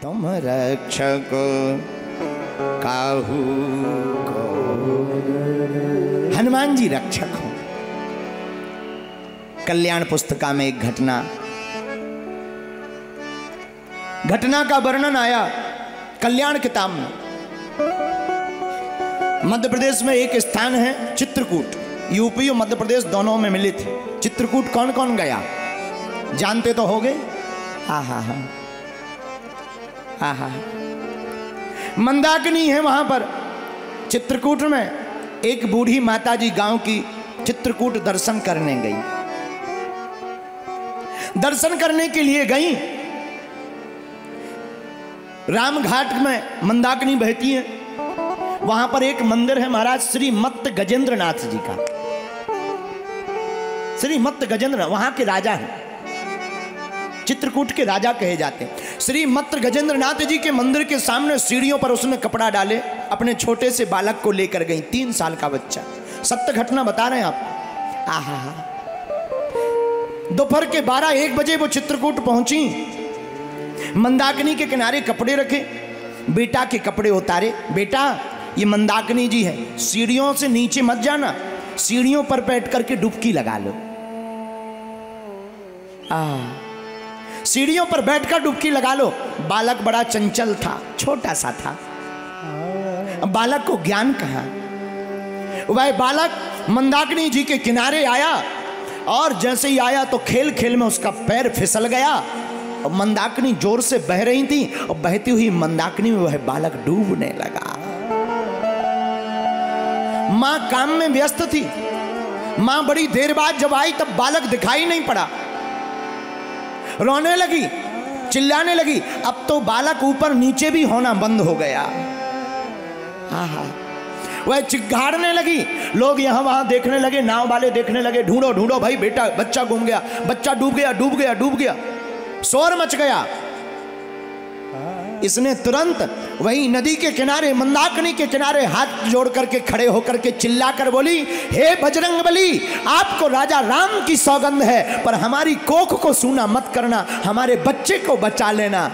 तुम रक्षक काहू को। हनुमान जी रक्षक हो। कल्याण पुस्तिका में एक घटना का वर्णन आया कल्याण किताब में। मध्य प्रदेश में एक स्थान है चित्रकूट, यूपी और मध्य प्रदेश दोनों में मिले थे। चित्रकूट कौन कौन गया जानते तो होगे। हाँ हाँ हाँ हाँ हाँ। मंदाकिनी है वहां पर चित्रकूट में। एक बूढ़ी माता जी गांव की चित्रकूट दर्शन करने गई। दर्शन करने के लिए गई। रामघाट में मंदाकिनी बहती है। वहां पर एक मंदिर है महाराज श्री मत्त गजेंद्र नाथ जी का। श्री मत्त गजेंद्र वहां के राजा हैं, चित्रकूट के राजा कहे जाते हैं। श्री मत्त गजेंद्र नाथ जी के मंदिर के सामने सीढ़ियों पर उसने कपड़ा डाले, अपने छोटे से बालक को लेकर गई, 3 साल का बच्चा। सत्य घटना बता रहे हैं आपको। आहा। दोपहर के 12-1 बजे वो चित्रकूट पहुंची। मंदाकिनी के किनारे कपड़े रखे, बेटा के कपड़े उतारे। बेटा ये मंदाकिनी जी है, सीढ़ियों से नीचे मत जाना, सीढ़ियों पर बैठ करके डुबकी लगा लो। सीढ़ियों पर बैठकर डुबकी लगा लो। बालक बड़ा चंचल था, छोटा सा था। बालक को ज्ञान कहां। वह बालक मंदाकिनी जी के किनारे आया और जैसे ही आया तो खेल खेल में उसका पैर फिसल गया और मंदाकिनी जोर से बह रही थी और बहती हुई मंदाकिनी में वह बालक डूबने लगा। मां काम में व्यस्त थी। मां बड़ी देर बाद जब आई तब बालक दिखाई नहीं पड़ा। रोने लगी, चिल्लाने लगी। अब तो बालक ऊपर नीचे भी होना बंद हो गया। वह चिल्लाने लगी। लोग यहां वहां देखने लगे, नाव वाले देखने लगे, ढूंढो ढूंढो भाई, बेटा बच्चा गुम गया, बच्चा डूब गया, डूब गया, डूब गया। शोर मच गया। इसने तुरंत वही नदी के किनारे, मंदाकिनी के किनारे हाथ जोड़ करके खड़े होकर के चिल्लाकर बोली, हे बजरंगबली, आपको राजा राम की सौगंध है, पर हमारी कोख को सूना मत करना, हमारे बच्चे को बचा लेना।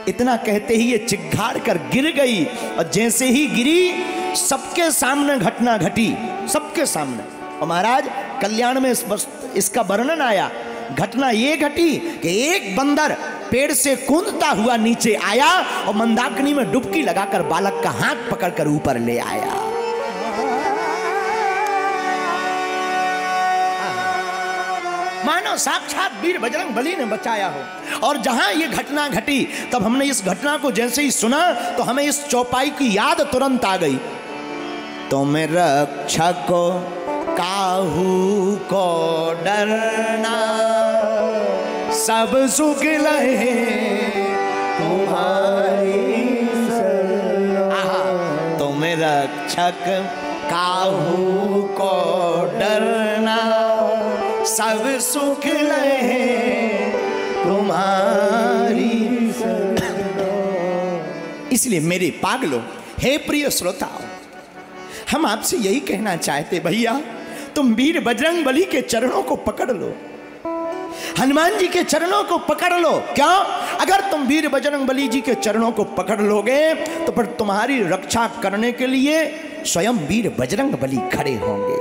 इतना कहते ही ये चिघाड़ कर गिर गई और जैसे ही गिरी सबके सामने घटना घटी, सबके सामने। और महाराज कल्याण में इसका वर्णन आया। घटना ये घटी कि एक बंदर पेड़ से कूदता हुआ नीचे आया और मंदाकिनी में डुबकी लगाकर बालक का हाथ पकड़कर ऊपर ले आया। मानो साक्षात वीर बजरंगबली ने बचाया हो। और जहां ये घटना घटी तब हमने इस घटना को जैसे ही सुना तो हमें इस चौपाई की याद तुरंत आ गई। तुम रक्षक काहू को डरना, सब सुख लहे तुम्हारी शरण। तुम रक्षक काहू को डरना, सब सुख लहे तुम्हारी शरण। इसलिए मेरे पागलों, हे प्रिय श्रोताओ, हम आपसे यही कहना चाहते, भैया तुम वीर बजरंगबली के चरणों को पकड़ लो, हनुमान जी के चरणों को पकड़ लो। क्यों? अगर तुम वीर बजरंगबली जी के चरणों को पकड़ लोगे तो फिर तुम्हारी रक्षा करने के लिए स्वयं वीर बजरंगबली खड़े होंगे।